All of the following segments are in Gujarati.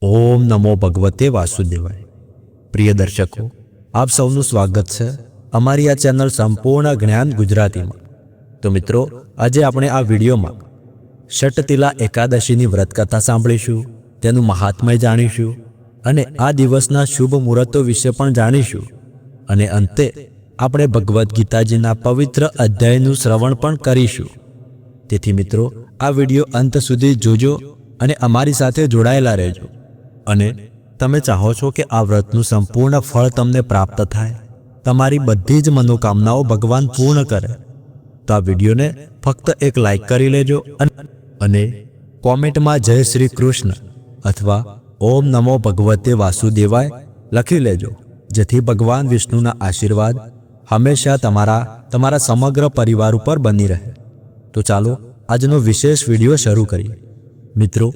ઓમ નમો ભગવતે વાસુદેવાય। પ્રિય દર્શકો, આપ સૌનું સ્વાગત છે અમારી આ ચેનલ સંપૂર્ણ જ્ઞાન ગુજરાતીમાં। તો મિત્રો, આજે આપણે આ વિડીયોમાં ષટતિલા એકાદશીની વ્રત કથા સાંભળીશું, તેનું મહાત્મ્ય જાણીશું અને આ દિવસના શુભ મુહૂર્તો વિશે પણ જાણીશું અને અંતે આપણે ભગવદ્ ગીતાજીના પવિત્ર અધ્યાયનું શ્રવણ પણ કરીશું। તેથી મિત્રો, આ વિડીયો અંત સુધી જોજો અને અમારી સાથે જોડાયેલા રહેજો। અને તમે ચાહો છો કે આ વ્રતનું સંપૂર્ણ ફળ તમને પ્રાપ્ત થાય, તમારી બધી જ મનોકામનાઓ ભગવાન પૂર્ણ કરે, તો આ વિડીયોને ફક્ત એક લાઈક કરી લેજો અને કોમેન્ટમાં જય શ્રી કૃષ્ણ અથવા ઓમ નમો ભગવતે વાસુદેવાય લખી લેજો, જેથી ભગવાન વિષ્ણુના આશીર્વાદ હંમેશા તમારા સમગ્ર પરિવાર ઉપર બની રહે। તો ચાલો આજનો વિશેષ વિડીયો શરૂ કરીએ। મિત્રો,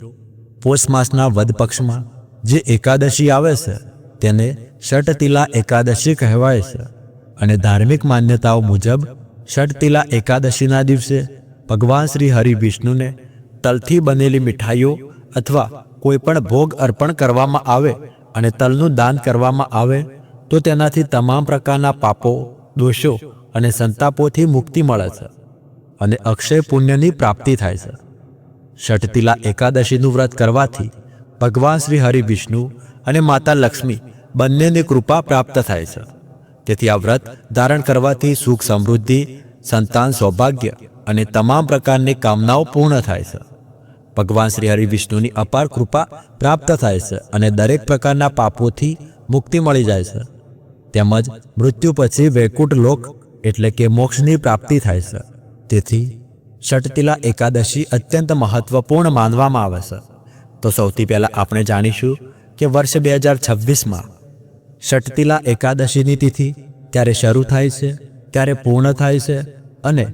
પોષ માસના વદ પક્ષમાં જે એકાદશી આવે છે તેને ષટતિલા એકાદશી કહેવાય છે અને ધાર્મિક માન્યતાઓ મુજબ ષટતિલા એકાદશીના દિવસે ભગવાન શ્રી હરિ વિષ્ણુને તલથી બનેલી મીઠાઈઓ અથવા કોઈ પણ ભોગ અર્પણ કરવામાં આવે અને તલનું દાન કરવામાં આવે તો તેનાથી તમામ પ્રકારના પાપો, દોષો અને સંતાપોથી મુક્તિ મળે છે અને અક્ષય પુણ્યની પ્રાપ્તિ થાય છે। ષટતિલા એકાદશીનું વ્રત કરવાથી ભગવાન શ્રી હરિ વિષ્ણુ અને માતા લક્ષ્મી બંનેની કૃપા પ્રાપ્ત થાય છે। તેથી આ વ્રત ધારણ કરવાથી સુખ સમૃદ્ધિ, સંતાન સૌભાગ્ય અને તમામ પ્રકારની કામનાઓ પૂર્ણ થાય છે। ભગવાન શ્રી હરિ વિષ્ણુની અપાર કૃપા પ્રાપ્ત થાય છે અને દરેક પ્રકારના પાપોથી મુક્તિ મળી જાય છે, તેમજ મૃત્યુ પછી વૈકુંઠ લોક એટલે કે મોક્ષની પ્રાપ્તિ થાય છે। તેથી ષટતિલા એકાદશી અત્યંત મહત્વપૂર્ણ માનવામાં આવે છે। તો સૌથી પહેલાં આપણે જાણીશું કે વર્ષ 2026માં ષટતિલા એકાદશીની તિથિ ત્યારે શરૂ થાય છે, ત્યારે પૂર્ણ થાય છે અને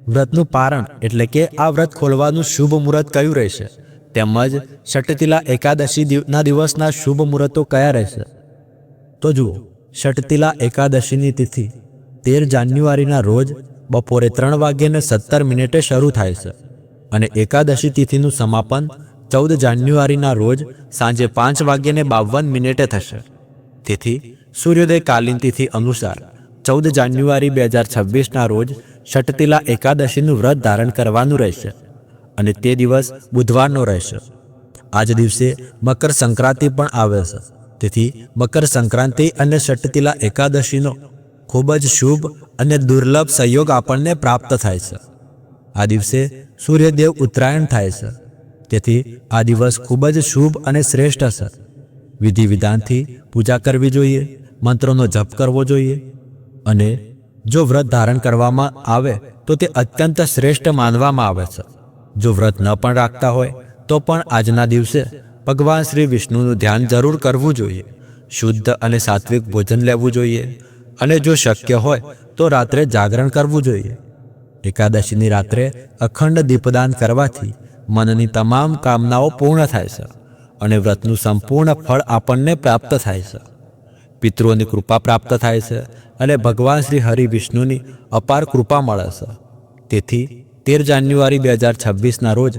વ્રતનું પારણ એટલે કે આ વ્રત ખોલવાનું શુભ મુહૂર્ત કયું રહેશે, તેમજ ષટતિલા એકાદશીના દિવસના શુભ મુહૂર્તો કયા રહેશે। તો જુઓ, ષટતિલા એકાદશીની તિથિ 13 જાન્યુઆરીના રોજ બપોરે 3:17 શરૂ થાય છે અને એકાદશી તિથિનું સમાપન 14 જાન્યુઆરીના રોજ સાંજે 5:52 થશે। તેથી સૂર્યોદય કાલીન તિથિ અનુસાર 14 જાન્યુઆરી 2026ના રોજ ષટતિલા એકાદશીનું વ્રત ધારણ કરવાનું રહેશે અને તે દિવસ બુધવારનો રહેશે। આ જ દિવસે મકર સંક્રાંતિ પણ આવે છે। તેથી મકર સંક્રાંતિ અને ષટતિલા એકાદશીનો ખૂબ જ શુભ અને દુર્લભ સંયોગ આપણને પ્રાપ્ત થાય છે। આ દિવસે સૂર્યદેવ ઉત્તરાયણ થાય છે, તેથી આ દિવસ ખૂબ જ શુભ અને શ્રેષ્ઠ છે। વિધિ વિધાનથી પૂજા કરવી જોઈએ, મંત્રોનો જપ કરવો જોઈએ અને જો વ્રત ધારણ કરવામાં આવે તો તે અત્યંત શ્રેષ્ઠ માનવામાં આવે છે। જો વ્રત ન પણ રાખતા હોય તો પણ આજના દિવસે ભગવાન શ્રી વિષ્ણુનું ધ્યાન જરૂર કરવું જોઈએ, શુદ્ધ અને સાત્વિક ભોજન લેવું જોઈએ અને જો શક્ય હોય તો રાત્રે જાગરણ કરવું જોઈએ। એકાદશીની રાત્રે અખંડ દીપદાન કરવાથી મનની તમામ કામનાઓ પૂર્ણ થાય છે અને વ્રતનું સંપૂર્ણ ફળ આપણને પ્રાપ્ત થાય છે, પિતૃઓની કૃપા પ્રાપ્ત થાય છે અને ભગવાન શ્રી હરિ વિષ્ણુની અપાર કૃપા મળે છે। તેથી 13 જાન્યુઆરી 2026ના રોજ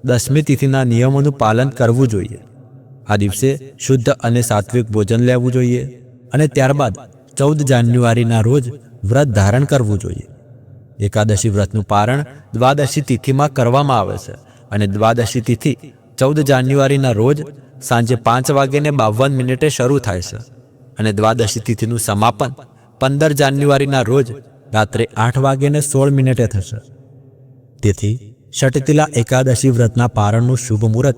દસમી તિથિના નિયમોનું પાલન કરવું જોઈએ। આ દિવસે શુદ્ધ અને સાત્વિક ભોજન લેવું જોઈએ અને ત્યારબાદ 14 જાન્યુઆરીના રોજ વ્રત ધારણ કરવું જોઈએ। એકાદશી વ્રતનું પારણ દ્વાદશી તિથિમાં કરવામાં આવે છે અને દ્વાદશી તિથિ 14 જાન્યુઆરીના રોજ સાંજે 5:52 શરૂ થાય છે અને દ્વાદશી તિથિનું સમાપન 15 જાન્યુઆરીના રોજ રાત્રે 8:16 થશે। તેથી ષટતિલા એકાદશી વ્રતના પારણનું શુભ મુહૂર્ત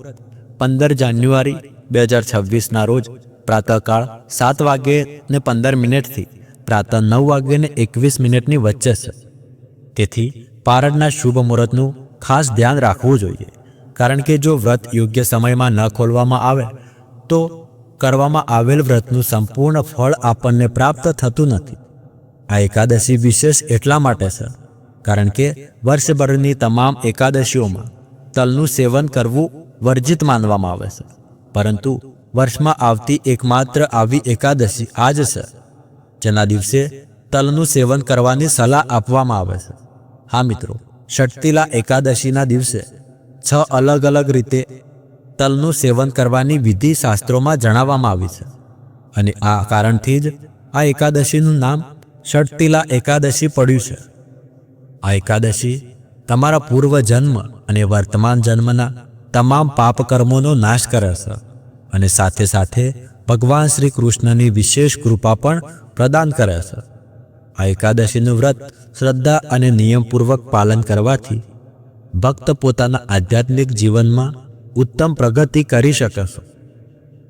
15 જાન્યુઆરી 2026ના રોજ પ્રાતઃકાળ 7:15 થી પ્રાતઃ 9:21 વચ્ચે છે। તેથી પારણના શુભ મુહૂર્તનું ખાસ ધ્યાન રાખવું જોઈએ, કારણ કે જો વ્રત યોગ્ય સમયમાં ન ખોલવામાં આવે તો કરવામાં આવેલ વ્રતનું સંપૂર્ણ ફળ આપણને પ્રાપ્ત થતું નથી। આ એકાદશી વિશેષ એટલા માટે છે કારણ કે વર્ષભરની તમામ એકાદશીઓમાં તલનું સેવન કરવું વર્જિત માનવામાં આવે છે, પરંતુ વર્ષમાં આવતી એકમાત્ર આવી એકાદશી આ જ છે જેના દિવસે તલનું સેવન કરવાની સલાહ આપવામાં આવે છે। હા મિત્રો, ષટતિલા એકાદશીના દિવસે 6 અલગ અલગ રીતે તલનું સેવન કરવાની વિધિ શાસ્ત્રોમાં જણાવવામાં આવી છે અને આ કારણથી જ આ એકાદશીનું નામ ષટતિલા એકાદશી પડ્યું છે. આ એકાદશી તમારા પૂર્વ જન્મ અને વર્તમાન જન્મના તમામ પાપ કર્મોનો નાશ કરે છે અને સાથે સાથે ભગવાન શ્રી કૃષ્ણની વિશેષ કૃપા પણ પ્રદાન કરે છે. આ એકાદશીનું વ્રત શ્રદ્ધા અને નિયમપૂર્વક પાલન કરવાથી ભક્ત પોતાના આધ્યાત્મિક જીવનમાં ઉત્તમ પ્રગતિ કરી શકે છે.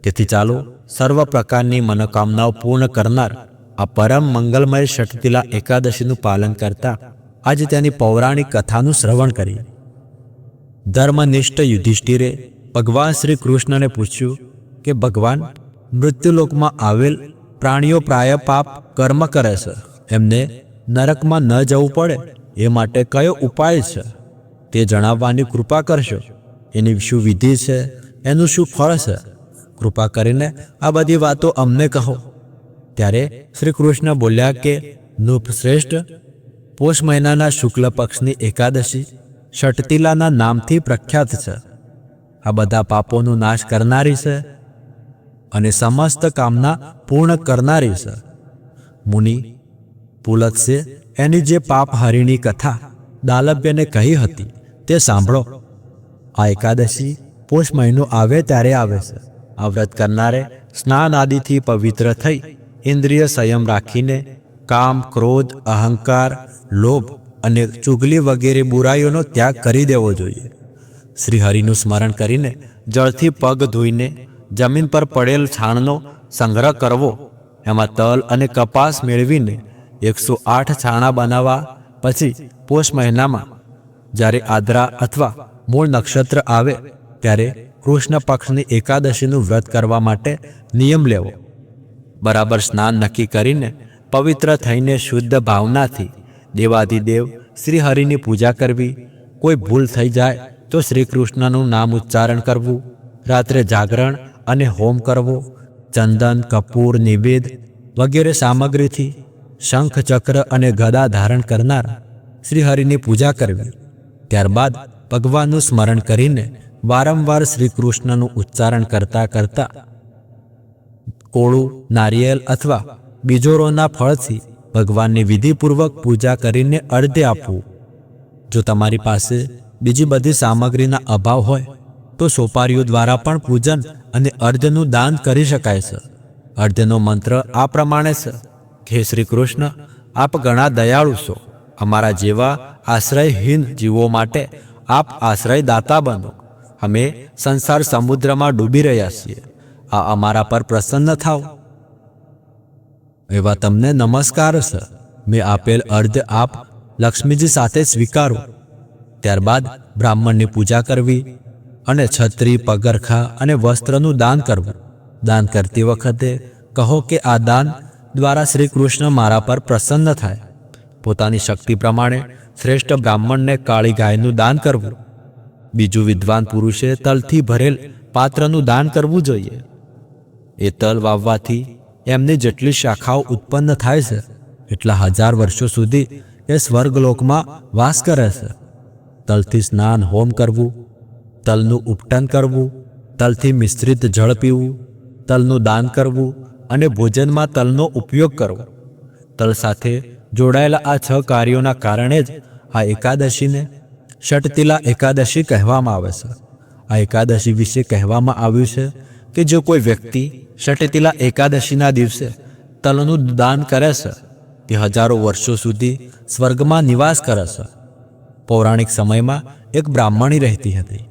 તેથી ચાલો સર્વ પ્રકારની મનોકામનાઓ પૂર્ણ કરનાર આ પરમ મંગલમય ષટતિલા એકાદશીનું પાલન કરતા આજે તેની પૌરાણિક કથાનું શ્રવણ કરીએ. ધર્મનિષ્ઠ યુધિષ્ઠિરે ભગવાન શ્રી કૃષ્ણને પૂછ્યું કે ભગવાન, મૃત્યુલોકમાં આવેલ પ્રાણીઓ પ્રાય પાપ કર્મ કરે છે, એમને નરકમાં ન જવું પડે એ માટે કયો ઉપાય છે તે જણાવવાની કૃપા કરશો. એની શું વિધિ છે, એનું શું ફળ છે? કૃપા કરીને આ બધી વાતો અમને કહો. ત્યારે શ્રી કૃષ્ણ બોલ્યા કે નૃપશ્રેષ્ઠ, પોષ મહિનાના શુક્લ પક્ષની એકાદશી ષટતિલાના નામથી પ્રખ્યાત છે. આ બધા પાપોનો નાશ કરનારી છે અને સમસ્ત કામના પૂર્ણ કરનારી છે. મુનિ પુલત્સે એની જે પાપહરિણી કથા દાલભ્યને કહી હતી તે સાંભળો. આ એકાદશી પોષ મહિનો આવે ત્યારે આવે છે. આ વ્રત કરનારે સ્નાન આદિથી પવિત્ર થઈ ઇન્દ્રિય સંયમ રાખીને કામ, ક્રોધ, અહંકાર, લોભ અને ચુગલી વગેરે બુરાઈઓનો ત્યાગ કરી દેવો જોઈએ. શ્રીહરિનું સ્મરણ કરીને જળથી પગ ધોઈને જમીન પર પડેલ છાણનો સંગ્રહ કરવો. એમાં તલ અને કપાસ મેળવીને 108 છાણા બનાવવા. પછી પોષ મહિનામાં જ્યારે આદ્રા અથવા મૂળ નક્ષત્ર આવે ત્યારે કૃષ્ણ પક્ષની એકાદશીનું વ્રત કરવા માટે નિયમ લેવો. બરાબર સ્નાન નક્કી કરીને પવિત્ર થઈને શુદ્ધ ભાવનાથી દેવાધિદેવ શ્રીહરિની પૂજા કરવી. કોઈ ભૂલ થઈ જાય તો શ્રી કૃષ્ણનું નામ ઉચ્ચારણ કરવું. રાત્રે જાગરણ અને હોમ કરવો. ચંદન, કપૂર, નિવેદ વગેરે સામગ્રીથી શંખ, ચક્ર અને ગદા ધારણ કરનાર શ્રીહરિની પૂજા કરવી. ત્યારબાદ ભગવાનનું સ્મરણ કરીને વારંવાર શ્રી કૃષ્ણનું ઉચ્ચારણ કરતા કરતા કોળું, નારિયેલ અથવા બીજોરોના ફળથી ભગવાનની વિધિપૂર્વક પૂજા કરીને અર્ધ્ય આપવું. જો તમારી પાસે બીજી બધી સામગ્રીના અભાવ હોય તો સોપારીઓ દ્વારા પણ પૂજન અને અર્ધ્યનું દાન કરી શકાય છે. અર્ધ્યનો મંત્ર આ પ્રમાણે છે કે શ્રી કૃષ્ણ, આપ ઘણા દયાળુ છો. અમારા જેવા આશ્રયહીન જીવો માટે આપ આશ્રયદાતા બનો. અમે સંસાર સમુદ્રમાં ડૂબી રહ્યા છીએ. આ અમારા પર પ્રસન્ન થાઓ. એવા તમને નમસ્કાર છે. મેં આપેલ અર્ધ્ય આપ લક્ષ્મીજી સાથે સ્વીકારો. ત્યારબાદ બ્રાહ્મણની પૂજા કરવી અને છત્રી, પગરખા અને વસ્ત્રનું દાન કરવું. દાન કરતી વખતે કહો કે આ દાન દ્વારા શ્રી કૃષ્ણ મારા પર પ્રસન્ન થાય. પોતાની શક્તિ પ્રમાણે શ્રેષ્ઠ બ્રાહ્મણને કાળી ગાયનું દાન કરવું. બીજું, વિદ્વાન પુરુષે તલથી ભરેલ પાત્રનું દાન કરવું જોઈએ. એ તલ વાવવાથી એમની જેટલી શાખાઓ ઉત્પન્ન થાય છે એટલા 1000 વર્ષો સુધી એ સ્વર્ગલોકમાં વાસ કરે છે. તલથી સ્નાન, હોમ કરવું, તલનું ઉપટન કરવું, તલથી મિશ્રિત જળ પીવું, તલનું દાન કરવું અને ભોજનમાં તલનો ઉપયોગ કરવો. તલ સાથે જોડાયેલા આ 6 કાર્યોના કારણે જ આ એકાદશીને ષટતિલા એકાદશી કહેવામાં આવે છે. આ એકાદશી વિશે કહેવામાં આવ્યું છે કે જો કોઈ વ્યક્તિ ષટતિલા એકાદશીના દિવસે તલનું દાન કરે છે તે હજારો વર્ષો સુધી સ્વર્ગમાં નિવાસ કરે છે. પૌરાણિક સમયમાં એક બ્રાહ્મણી રહેતી હતી.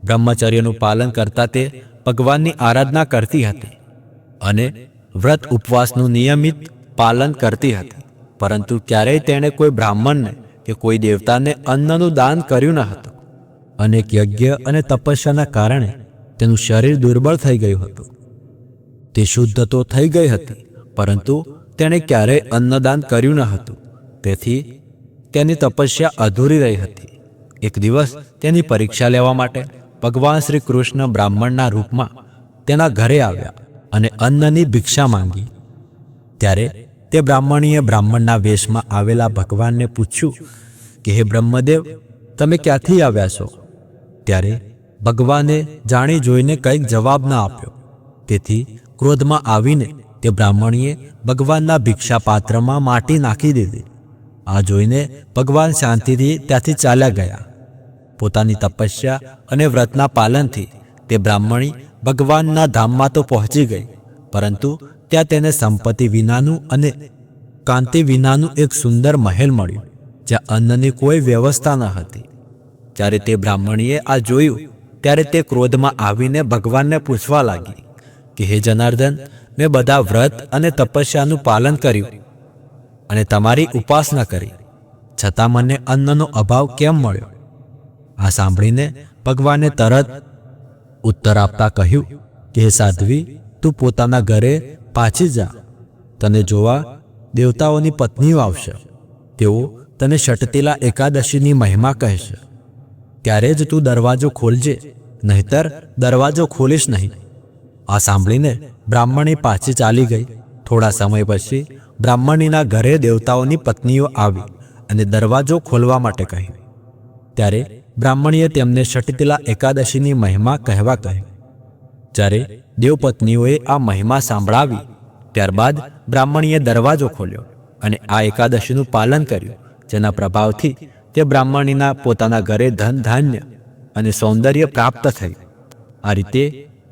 બ્રહ્મચર્યનું પાલન કરતા તે ભગવાનની આરાધના કરતી હતી અને વ્રત ઉપવાસનું નિયમિત પાલન કરતી હતી. પરંતુ ક્યારેય તેણે કોઈ બ્રાહ્મણને કે કોઈ દેવતાને અન્નનું દાન કર્યું ન હતું. અનેક યજ્ઞ અને તપસ્યાના કારણે તેનું શરીર દુર્બળ થઈ ગયું હતું. તે શુદ્ધ તો થઈ ગઈ હતી પરંતુ તેણે ક્યારેય અન્નદાન કર્યું ન હતું. તેથી તેની તપસ્યા અધૂરી રહી હતી. એક દિવસ તેની પરીક્ષા લેવા માટે ભગવાન શ્રી કૃષ્ણ બ્રાહ્મણના રૂપમાં તેના ઘરે આવ્યા અને અન્નની ભિક્ષા માંગી. ત્યારે તે બ્રાહ્મણીએ બ્રાહ્મણના વેશમાં આવેલા ભગવાનને પૂછ્યું કે હે બ્રહ્મદેવ, તમે ક્યાંથી આવ્યા છો? ત્યારે ભગવાને જાણી જોઈને કંઈક જવાબ ન આપ્યો, તેથી ક્રોધમાં આવીને તે બ્રાહ્મણીએ ભગવાનના ભિક્ષાપાત્રમાં માટી નાખી દીધી. આ જોઈને ભગવાન શાંતિથી ત્યાંથી ચાલ્યા ગયા. પોતાની તપસ્યા અને વ્રતના પાલનથી તે બ્રાહ્મણી ભગવાનના ધામમાં તો પહોંચી ગઈ, પરંતુ ત્યાં તેને સંપત્તિ વિનાનું અને કાંતિ વિનાનું એક સુંદર મહેલ મળ્યું, જ્યાં અન્નની કોઈ વ્યવસ્થા ન હતી. જ્યારે તે બ્રાહ્મણીએ આ જોયું ત્યારે તે ક્રોધમાં આવીને ભગવાનને પૂછવા લાગી કે હે જનાર્દન, મેં બધા વ્રત અને તપસ્યાનું પાલન કર્યું અને તમારી ઉપાસના કરી, છતાં મને અન્નનો અભાવ કેમ મળ્યો? આ સાંભળીને ભગવાને તરત ઉત્તર આપતા કહ્યું કે હે સાધ્વી, તું પોતાના ઘરે પાછી જા. તને જોવા દેવતાઓની પત્નીઓ આવશે. તેઓ તને ષટતિલા એકાદશીની મહિમા કહેશે. ત્યારે જ તું દરવાજો ખોલજે, નહીતર દરવાજો ખોલીશ નહીં. આ સાંભળીને બ્રાહ્મણી પાછી ચાલી ગઈ. થોડા સમય પછી બ્રાહ્મણીના ઘરે દેવતાઓની પત્નીઓ આવી અને દરવાજો ખોલવા માટે કહ્યું. ત્યારે બ્રાહ્મણીએ તેમને ષટતિલા એકાદશીની મહિમા કહેવા કહ્યું. જ્યારે દેવપત્નીઓએ આ મહિમા સાંભળાવી ત્યારબાદ બ્રાહ્મણીએ દરવાજો ખોલ્યો અને આ એકાદશીનું પાલન કર્યું, જેના પ્રભાવથી તે બ્રાહ્મણીના પોતાના ઘરે ધન ધાન્ય અને સૌંદર્ય પ્રાપ્ત થયું. આ રીતે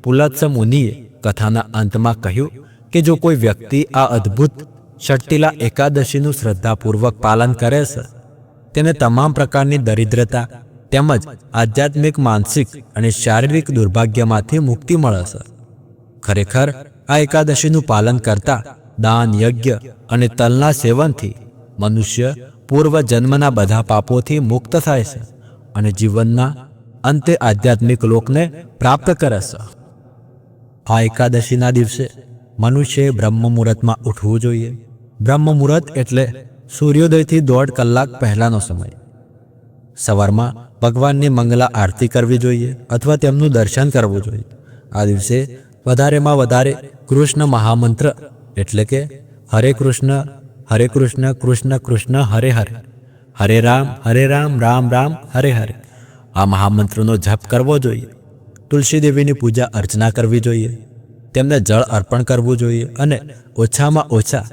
પુલત્સ મુનિએ કથાના અંતમાં કહ્યું કે જો કોઈ વ્યક્તિ આ અદ્ભુત ષટતિલા એકાદશીનું શ્રદ્ધાપૂર્વક પાલન કરે છે, તેને તમામ પ્રકારની દરિદ્રતા તેમજ આધ્યાત્મિક, માનસિક અને શારીરિક દુર્ભાગ્યમાંથી મુક્તિ મળે છે. ખરેખર આ એકાદશીનું પાલન કરતા દાન, યજ્ઞ અને તલના સેવનથી મનુષ્ય પૂર્વ જન્મના બધા પાપોથી મુક્ત થાય છે અને જીવનના અંતે આધ્યાત્મિક લોકને પ્રાપ્ત કરે છે. આ એકાદશીના દિવસે મનુષ્યએ બ્રહ્મ મુહૂર્તમાં ઉઠવું જોઈએ. બ્રહ્મ મુહૂર્ત એટલે સૂર્યોદયથી 1.5 કલાક પહેલાનો સમય. સવારમાં ભગવાનની મંગલા આરતી કરવી જોઈએ અથવા તેમનું દર્શન કરવું જોઈએ. આ દિવસે વધારેમાં વધારે કૃષ્ણ મહામંત્ર એટલે કે હરે કૃષ્ણ કૃષ્ણ કૃષ્ણ હરે હરે, હરે રામ રામ રામ હરે હરે, આ મહામંત્રનો જપ કરવો જોઈએ. તુલસી દેવીની પૂજા અર્ચના કરવી જોઈએ. તેમને જળ અર્પણ કરવું જોઈએ અને ઓછામાં ઓછા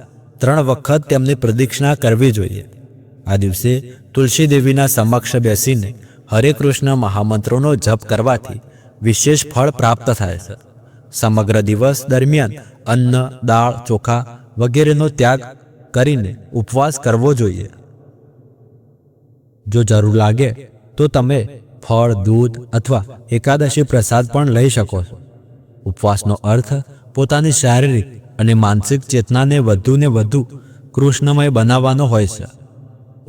3 વખત તેમની પ્રદક્ષિણા કરવી જોઈએ. આ દિવસે તુલસી દેવીના સમક્ષ બેસીને હરે કૃષ્ણ મહામંત્રોનો જપ કરવાથી વિશેષ ફળ પ્રાપ્ત થાય છે. સમગ્ર દિવસ દરમિયાન અન્ન, દાળ, ચોખા વગેરેનો ત્યાગ કરીને ઉપવાસ કરવો જોઈએ. જો જરૂર લાગે તો તમે ફળ, દૂધ અથવા એકાદશી પ્રસાદ પણ લઈ શકો છો. ઉપવાસનો અર્થ પોતાની શારીરિક અને માનસિક ચેતનાને વધુને વધુ કૃષ્ણમય બનાવવાનો હોય છે.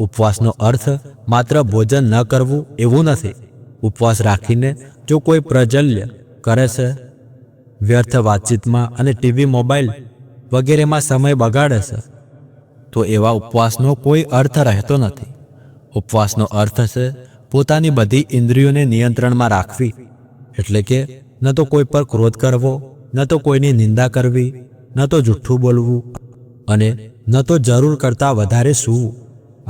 ઉપવાસનો અર્થ માત્ર ભોજન ન કરવું એવું નથી. ઉપવાસ રાખીને જો કોઈ પ્રજલ્ય કરે છે, વ્યર્થ વાતચીતમાં અને ટીવી, મોબાઈલ વગેરેમાં સમય બગાડે છે, તો એવા ઉપવાસનો કોઈ અર્થ રહેતો નથી. ઉપવાસનો અર્થ છે પોતાની બધી ઇન્દ્રિયોને નિયંત્રણમાં રાખવી, એટલે કે ન તો કોઈ પર ક્રોધ કરવો, ન તો કોઈની નિંદા કરવી, ન તો જૂઠ્ઠું બોલવું અને ન તો જરૂર કરતાં વધારે સૂવું.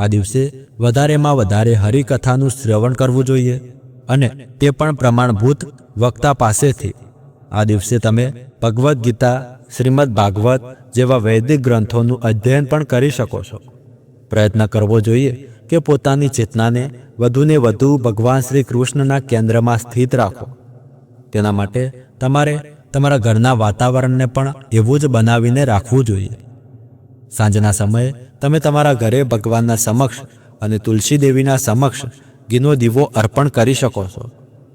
આ દિવસે વધારેમાં વધારે હરિકથાનું શ્રવણ કરવું જોઈએ અને તે પણ પ્રમાણભૂત વક્તા પાસેથી. આ દિવસે તમે ભગવદ્ ગીતા, શ્રીમદ ભાગવત જેવા વૈદિક ગ્રંથોનું અધ્યયન પણ કરી શકો છો. પ્રયત્ન કરવો જોઈએ કે પોતાની ચેતનાને વધુને વધુ ભગવાન શ્રી કૃષ્ણના કેન્દ્રમાં સ્થિત રાખો. તેના માટે તમારે તમારા ઘરના વાતાવરણને પણ એવું જ બનાવીને રાખવું જોઈએ. સાંજના સમયે તમે તમારા ઘરે ભગવાનના સમક્ષ અને તુલસી દેવીના સમક્ષ ઘીનો દીવો અર્પણ કરી શકો છો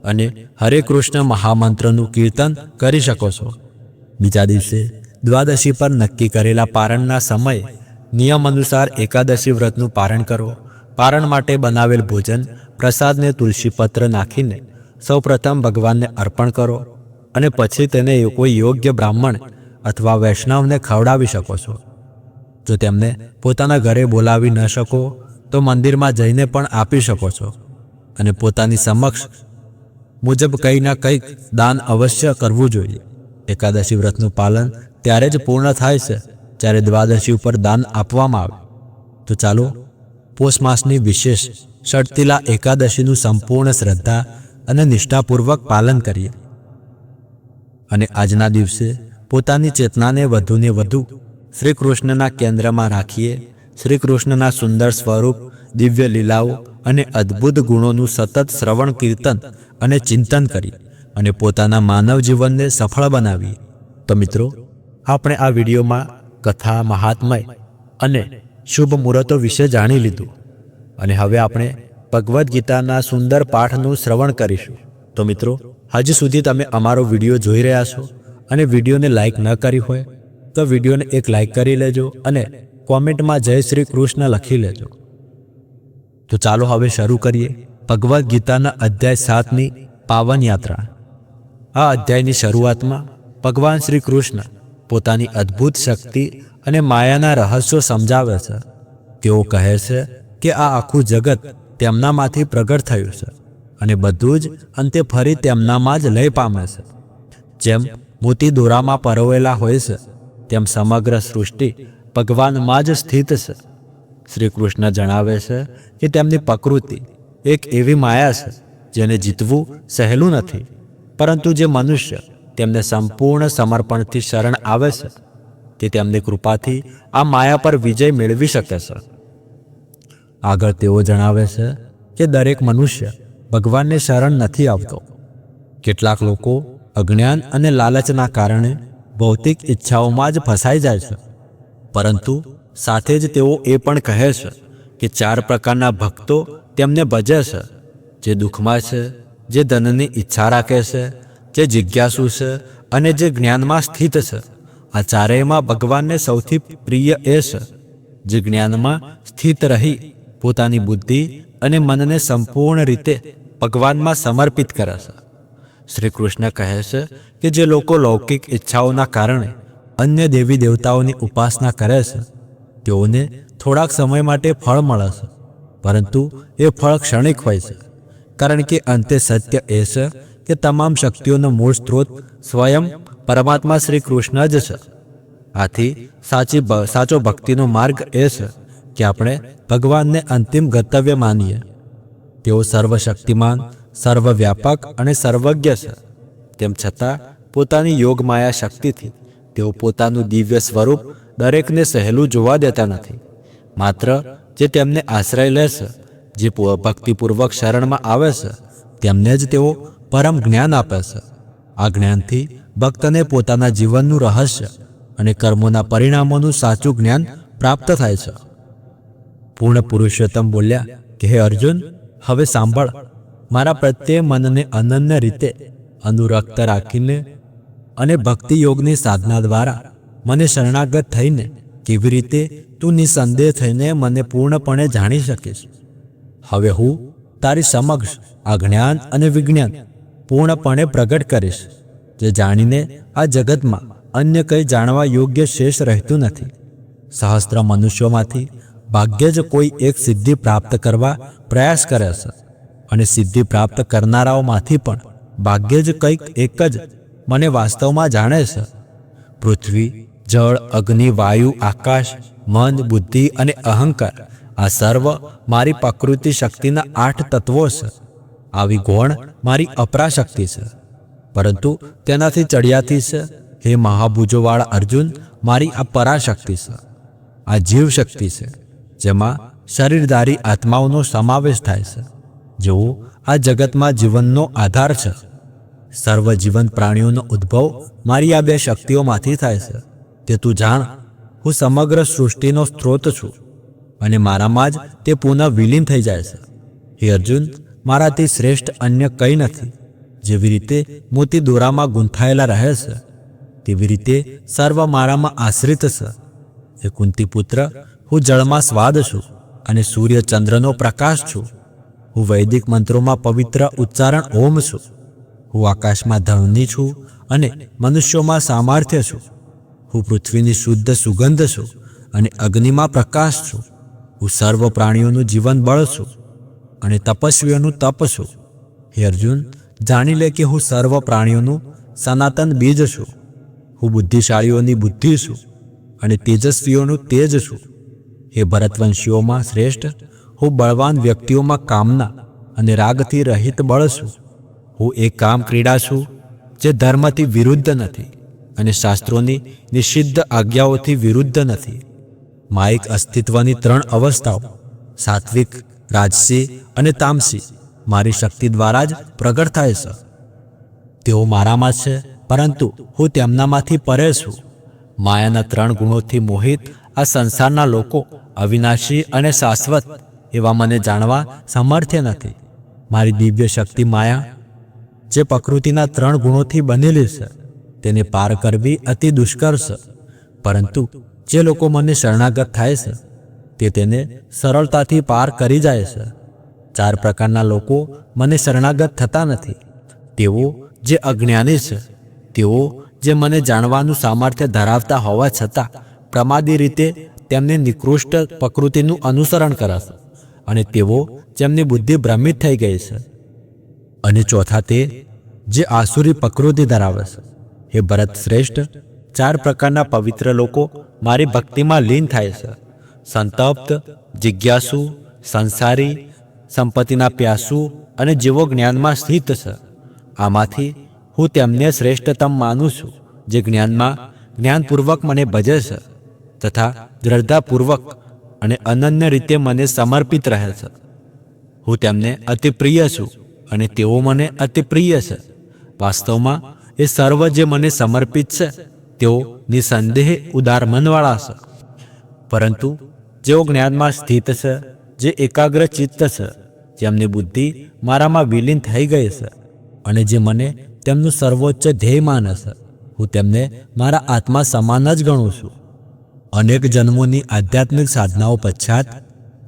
અને હરે કૃષ્ણ મહામંત્રનું કીર્તન કરી શકો છો. બીજા દિવસે દ્વાદશી પર નક્કી કરેલા પારણના સમયે નિયમ અનુસાર એકાદશી વ્રતનું પારણ કરો. પારણ માટે બનાવેલ ભોજન, પ્રસાદને તુલસીપત્ર નાખીને સૌપ્રથમ ભગવાનને અર્પણ કરો અને પછી તેને કોઈ યોગ્ય બ્રાહ્મણ અથવા વૈષ્ણવને ખવડાવી શકો છો. જો તેમને પોતાના ઘરે બોલાવી ન શકો તો મંદિરમાં જઈને પણ આપી શકો છો અને પોતાની સમક્ષ મુજબ કંઈ ના કંઈક દાન અવશ્ય કરવું જોઈએ. એકાદશી વ્રતનું પાલન ત્યારે જ પૂર્ણ થાય છે જ્યારે દ્વાદશી ઉપર દાન આપવામાં આવે. તો ચાલો પોષ માસની વિશેષ ષટતિલા એકાદશીનું સંપૂર્ણ શ્રદ્ધા, અને નિષ્ઠાપૂર્વક પાલન કરીએ અને આજના દિવસે પોતાની ચેતનાને વધુને વધુ શ્રી કૃષ્ણના કેન્દ્રમાં રાખીએ. શ્રી કૃષ્ણના સુંદર સ્વરૂપ, દિવ્ય લીલાઓ અને અદ્ભુત ગુણોનું સતત શ્રવણ, કીર્તન અને ચિંતન કરી અને પોતાના માનવ જીવનને સફળ બનાવીએ. તો મિત્રો, આપણે આ વિડીયોમાં કથા, મહાત્મય અને શુભ મુહૂર્તો વિશે જાણી લીધું અને હવે આપણે ભગવદ્ ગીતાના સુંદર પાઠનું શ્રવણ કરીશું. તો મિત્રો, હજી સુધી તમે અમારો વિડીયો જોઈ રહ્યા છો અને વિડીયોને લાઈક ન કરી હોય તો વિડીયોને એક લાઈક કરી લેજો અને કોમેન્ટમાં જય શ્રી કૃષ્ણ લખી લેજો. તો ચાલો હવે શરૂ કરીએ ભગવદ્ ગીતાના અધ્યાય 7ની પાવન યાત્રા. આ અધ્યાયની શરૂઆતમાં ભગવાન શ્રી કૃષ્ણ પોતાની અદ્ભુત શક્તિ અને માયાના રહસ્યો સમજાવે છે. તેઓ કહે છે કે આ આખું જગત તેમનામાંથી પ્રગટ થયું છે અને બધું જ અંતે ફરી તેમનામાં જ લય પામે છે. જેમ મોતી દોરામાં પરોવેલા હોય છે તેમ સમગ્ર સૃષ્ટિ ભગવાનમાં જ સ્થિત છે. શ્રી કૃષ્ણ જણાવે છે કે તેમની પ્રકૃતિ એક એવી માયા છે જેને જીતવું સહેલું નથી, પરંતુ જે મનુષ્ય તેમને સંપૂર્ણ સમર્પણથી શરણ આવે છે તે તેમની કૃપાથી આ માયા પર વિજય મેળવી શકે છે. આગળ તેઓ જણાવે છે કે દરેક મનુષ્ય ભગવાનને શરણ નથી આવતો. કેટલાક લોકો અજ્ઞાન અને લાલચના કારણે ભૌતિક ઈચ્છાઓમાં જ ફસાઈ જાય છે, પરંતુ સાથે જ તેઓ એ પણ કહે છે કે 4 પ્રકારના ભક્તો તેમને ભજે છે: જે દુઃખમાં છે, જે ધનની ઈચ્છા રાખે છે, જે જિજ્ઞાસુ છે અને જે જ્ઞાનમાં સ્થિત છે. આ ચારેયમાં ભગવાનને સૌથી પ્રિય એ છે જે જ્ઞાનમાં સ્થિત રહી પોતાની બુદ્ધિ અને મનને સંપૂર્ણ રીતે ભગવાનમાં સમર્પિત કરે છે. શ્રી કૃષ્ણ કહે છે કે જે લોકો લૌકિક ઈચ્છાઓના કારણે અન્ય દેવી દેવતાઓની ઉપાસના કરે છે તેઓને થોડાક સમય માટે ફળ મળે છે, પરંતુ એ ફળ ક્ષણિક હોય છે, કારણ કે અંતે સત્ય એ છે કે તમામ શક્તિઓનો મૂળ સ્ત્રોત સ્વયં પરમાત્મા શ્રી કૃષ્ણ જ છે. આથી સાચો ભક્તિનો માર્ગ એ છે કે આપણે ભગવાનને અંતિમ ગંતવ્ય માનીએ. તેઓ સર્વશક્તિમાન, સર્વવ્યાપક અને સર્વજ્ઞ છે. તેમ છતાં પોતાની યોગમાયા શક્તિથી તેઓ પોતાનું દિવ્ય સ્વરૂપ દરેકને સહેલું જોવા દેતા નથી. માત્ર જે તેમને આશ્રય લે છે, જે ભક્તિપૂર્વક શરણમાં આવે છે, તેમને જ તેઓ પરમ જ્ઞાન આપે છે. આ જ્ઞાનથી ભક્તને પોતાના જીવનનું રહસ્ય અને કર્મોના પરિણામોનું સાચું જ્ઞાન પ્રાપ્ત થાય છે. પૂર્ણ પુરુષોત્તમ બોલ્યા કે હે અર્જુન, હવે સાંભળ. મારા પ્રત્યે મનને અનન્ય રીતે અનુરક્ત રાખીને અને ભક્તિ યોગની સાધના દ્વારા મને શરણાગત થઈને કેવી રીતે તું નિસંદેહ થઈને મને પૂર્ણપણે જાણી શકીશ. હવે હું તારી સમક્ષ આ જ્ઞાન અને વિજ્ઞાન પૂર્ણપણે પ્રગટ કરીશ, જે જાણીને આ જગતમાં અન્ય કંઈ જાણવા યોગ્ય શેષ રહેતું નથી. સહસ્ત્ર મનુષ્યોમાંથી ભાગ્યે જ કોઈ એક સિદ્ધિ પ્રાપ્ત કરવા પ્રયાસ કરે છે અને સિદ્ધિ પ્રાપ્ત કરનારાઓમાંથી પણ ભાગ્યે જ કંઈક એક જ મને વાસ્તવમાં જાણે છે. પૃથ્વી, જળ, અગ્નિ, વાયુ, આકાશ, મન, બુદ્ધિ અને અહંકાર આ સર્વ મારી પ્રકૃતિ શક્તિના 8 તત્વો છે. આવી ગૌણ મારી અપરાશક્તિ છે, પરંતુ તેનાથી ચડિયાતી છે હે મહાભુજોવાળા અર્જુન મારી આ પરાશક્તિ છે. આ જીવ શક્તિ છે, જેમાં શરીરધારી આત્માઓનો સમાવેશ થાય છે, જેઓ આ જગતમાં જીવનનો આધાર છે. સર્વ જીવંત પ્રાણીઓનો ઉદ્ભવ મારી આ 2 શક્તિઓમાંથી થાય છે. તે તું જાણ, હું સમગ્ર સૃષ્ટિનો સ્ત્રોત છું અને મારામાં જ તે પુનઃ વિલીન થઈ જાય છે. હે અર્જુન, મારાથી શ્રેષ્ઠ અન્ય કંઈ નથી. જેવી રીતે મોતી દોરામાં ગૂંથાયેલા રહે છે, તેવી રીતે સર્વ મારામાં આશ્રિત છે. હે કુંતી પુત્ર, હું જળમાં સ્વાદ છું અને સૂર્ય ચંદ્રનો પ્રકાશ છું. હું વૈદિક મંત્રોમાં પવિત્ર ઉચ્ચારણ ઓમ છું. હું આકાશમાં ધ્વનિ છું અને મનુષ્યોમાં સામર્થ્ય છું. હું પૃથ્વીની શુદ્ધ સુગંધ છું અને અગ્નિમાં પ્રકાશ છું. હું સર્વ પ્રાણીઓનું જીવન બળ છું અને તપસ્વીઓનું તપ છું. હે અર્જુન, જાણી લે કે હું સર્વ પ્રાણીઓનું સનાતન બીજ છું. હું બુદ્ધિશાળીઓની બુદ્ધિ છું અને તેજસ્વીઓનું તેજ છું. હે ભરતવંશીઓમાં શ્રેષ્ઠ, હું બળવાન વ્યક્તિઓમાં કામના અને રાગથી રહિત બળ છું. હું એક કામ ક્રીડા છું જે ધર્મથી વિરુદ્ધ નથી અને શાસ્ત્રોની નિષિદ્ધ આજ્ઞાઓથી વિરુદ્ધ નથી. માયિક અસ્તિત્વની 3 અવસ્થાઓ સાત્વિક, રાજસી અને તામસી મારી શક્તિ દ્વારા જ પ્રગટ થાય છે. તેઓ મારામાં છે, પરંતુ હું તેમનામાંથી પરે છું. માયાના 3 ગુણોથી મોહિત આ સંસારના લોકો અવિનાશી અને શાશ્વત એવા મને જાણવા સામર્થ્ય નથી. મારી દિવ્ય શક્તિ માયા જે પ્રકૃતિના 3 ગુણોથી બનેલી છે તેને પાર કરવી અતિ દુષ્કર છે, પરંતુ જે લોકો મને શરણાગત થાય છે તે તેને સરળતાથી પાર કરી જાય છે. 4 પ્રકારના લોકો મને શરણાગત થતા નથી. તેઓ જે અજ્ઞાની છે, તેઓ જે મને જાણવાનું સામર્થ્ય ધરાવતા હોવા છતાં પ્રમાદી રીતે તેમની નિકૃષ્ટ પ્રકૃતિનું અનુસરણ કરે છે, અને તેઓ જેમની બુદ્ધિ ભ્રમિત થઈ ગઈ છે. અને ચોથા તે જે આસુરી પ્રકૃતિ ધરાવે છે. હે ભરત શ્રેષ્ઠ, 4 પ્રકારના પવિત્ર લોકો મારી ભક્તિમાં લીન થાય છે: સંતપ્ત, જિજ્ઞાસુ, સંસારી, સંપત્તિના પ્યાસુ અને જેઓ જ્ઞાનમાં સ્થિત છે. આમાંથી હું તેમને શ્રેષ્ઠતમ માનું છું જે જ્ઞાનપૂર્વક મને ભજે છે તથા દ્રઢતાપૂર્વક અને અનન્ય રીતે મને સમર્પિત રહે છે. હું તેમને અતિ પ્રિય છું અને તેઓ મને અતિ પ્રિય છે. વાસ્તવમાં એ સર્વ જે મને સમર્પિત છે તેઓ નિસંદેહ ઉદાર મનવાળા છે. પરંતુ જેઓ જ્ઞાનમાં સ્થિત છે, જે એકાગ્ર ચિત્ત છે, જેમની બુદ્ધિ મારામાં વિલીન થઈ ગઈ છે અને જે મને તેમનું સર્વોચ્ચ ધ્યેય માને છે, હું તેમને મારા આત્મા સમાન જ ગણું છું. અનેક જન્મોની આધ્યાત્મિક સાધનાઓ પશ્ચાત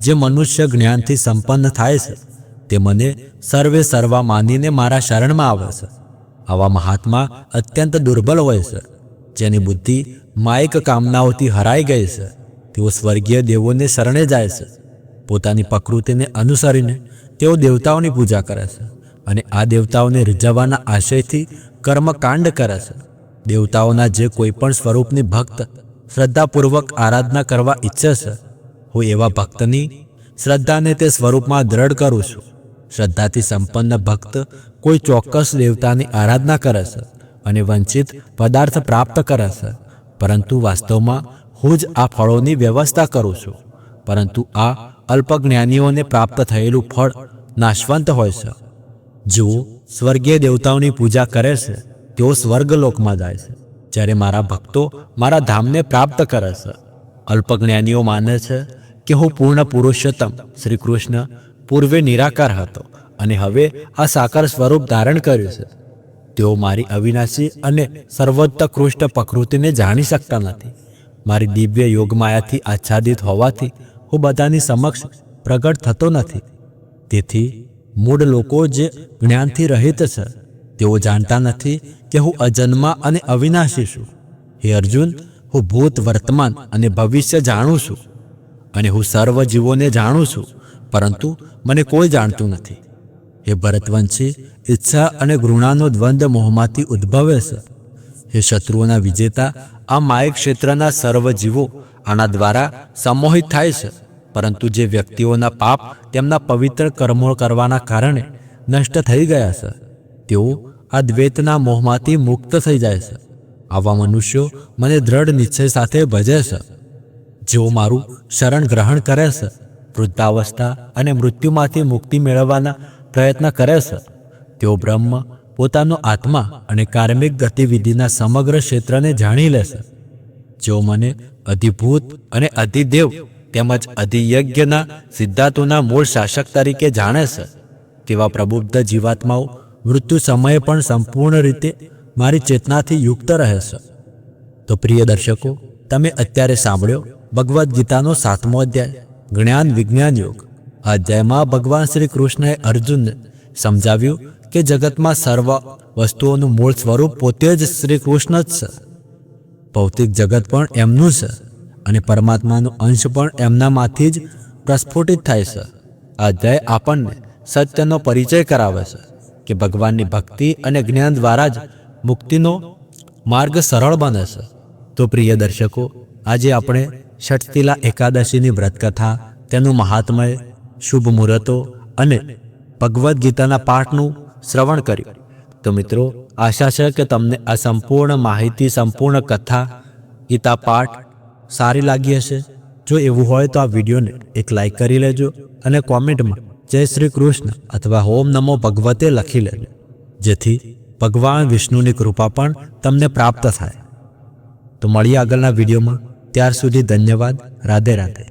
જે મનુષ્ય જ્ઞાનથી સંપન્ન થાય છે તે મને સર્વે સર્વા માનીને મારા શરણમાં આવે છે. આવા મહાત્મા અત્યંત દુર્બલ હોય છે, જેની બુદ્ધિ માયિક કામનાઓથી હરાઈ ગઈ છે. તેઓ સ્વર્ગીય દેવોને શરણે જાય છે. પોતાની પ્રકૃતિને અનુસરીને તેઓ દેવતાઓની પૂજા કરે છે અને આ દેવતાઓને રીઝવવાના આશયથી કર્મકાંડ કરે છે. દેવતાઓના જે કોઈ પણ સ્વરૂપની ભક્ત શ્રદ્ધાપૂર્વક આરાધના કરવા ઈચ્છે છે, હું એવા ભક્તની શ્રદ્ધાને તે સ્વરૂપમાં દ્રઢ કરું છું. શ્રદ્ધાથી સંપન્ન ભક્ત કોઈ ચોક્કસ દેવતાની આરાધના કરે છે અને વંચિત પદાર્થ પ્રાપ્ત કરે છે, પરંતુ વાસ્તવમાં હું જ આ ફળોની વ્યવસ્થા કરું છું. પરંતુ આ અલ્પજ્ઞાનીઓને પ્રાપ્ત થયેલું ફળ નાશવંત હોય છે. જેઓ સ્વર્ગીય દેવતાઓની પૂજા કરે છે તેઓ સ્વર્ગલોકમાં જાય છે, જ્યારે મારા ભક્તો મારા ધામને પ્રાપ્ત કરે છે. અલ્પજ્ઞાનીઓ માને છે કે હું પૂર્ણ પુરુષોત્તમ શ્રી કૃષ્ણ પૂર્વે નિરાકાર હતો અને હવે આ સાકાર સ્વરૂપ ધારણ કર્યું છે. તેઓ મારી અવિનાશી અને સર્વોત્કૃષ્ટ પ્રકૃતિને જાણી શકતા નથી. મારી દિવ્ય યોગમાયાથી આચ્છાદિત હોવાથી હું બધાની સમક્ષ પ્રગટ થતો નથી. તેથી મૂળ લોકો જે જ્ઞાનથી રહિત છે તેઓ જાણતા નથી કે હું અજન્મા અને અવિનાશી છું. હે અર્જુન, હું ભૂત, વર્તમાન અને ભવિષ્ય જાણું છું અને હું સર્વ જીવોને જાણું છું, પરંતુ મને કોઈ જાણતું નથી. હે ભરતવંશી, ઈચ્છા અને ઘૃણાનો દ્વંદ્વ મોહમાંથી ઉદ્ભવે છે. હે શત્રુઓના વિજેતા, આ માયિક ક્ષેત્રના સર્વ જીવો આના દ્વારા સંમોહિત થાય છે, પરંતુ જે વ્યક્તિઓના પાપ તેમના પવિત્ર કર્મો કરવાના કારણે નષ્ટ થઈ ગયા છે, તેઓ આ દ્વૈતના મોહમાંથી મુક્ત થઈ જાય છે. આવા મનુષ્યો મને દ્રઢ નિશ્ચય સાથે ભજે છે. જેઓ મારું શરણ ગ્રહણ કરે છે, વૃદ્ધાવસ્થા અને મૃત્યુમાંથી મુક્તિ મેળવવાના પ્રયત્ન કરે છે. તેઓ બ્રહ્મ, પોતાનો આત્મા અને કાર્મિક ગતિવિધિના સમગ્ર ક્ષેત્રને જાણી લે છે. જેઓ મને અધિભૂત અને અધિદેવ તેમજ અધિયજ્ઞના સિદ્ધાંતોના મૂળ શાસક તરીકે જાણે છે, તેવા પ્રબુદ્ધ જીવાત્માઓ મૃત્યુ સમયે પણ સંપૂર્ણ રીતે મારી ચેતનાથી યુક્ત રહે છે. તો પ્રિય દર્શકો, તમે અત્યારે સાંભળ્યો ભગવદ્ ગીતાનો 7મો અધ્યાય, જ્ઞાન વિજ્ઞાન યોગ. આ અધ્યાયમાં ભગવાન શ્રી કૃષ્ણએ અર્જુનને સમજાવ્યું કે જગતમાં સર્વ વસ્તુઓનું મૂળ સ્વરૂપ પોતે જ શ્રી કૃષ્ણ જ છે. ભૌતિક જગત પણ એમનું છે અને પરમાત્માનો અંશ પણ એમનામાંથી જ પ્રસ્ફુટિત થાય છે. આ અધ્યાય આપણને સત્યનો પરિચય કરાવે છે કે ભગવાનની ભક્તિ અને જ્ઞાન દ્વારા જ મુક્તિનો માર્ગ સરળ બને છે. તો પ્રિય દર્શકો, આજે આપણે ષઠતિલા એકાદશીની વ્રતકથા, તેનું મહાત્મય, શુભ મુહૂર્તો અને ભગવદ્ ગીતાના પાઠનું શ્રવણ કર્યું. તો મિત્રો, આશા છે કે તમને આ સંપૂર્ણ માહિતી, સંપૂર્ણ કથા, ગીતા પાઠ સારી લાગી હશે. જો એવું હોય તો આ વિડીયોને એક લાઈક કરી લેજો અને કોમેન્ટમાં જય શ્રી કૃષ્ણ અથવા ઓમ નમો ભગવતે લખી લેજો, જેથી ભગવાન વિષ્ણુની કૃપા પણ તમને પ્રાપ્ત થાય. તો મળીએ આગળના વિડીયોમાં. ત્યાર સુધી ધન્યવાદ. રાધે રાધે.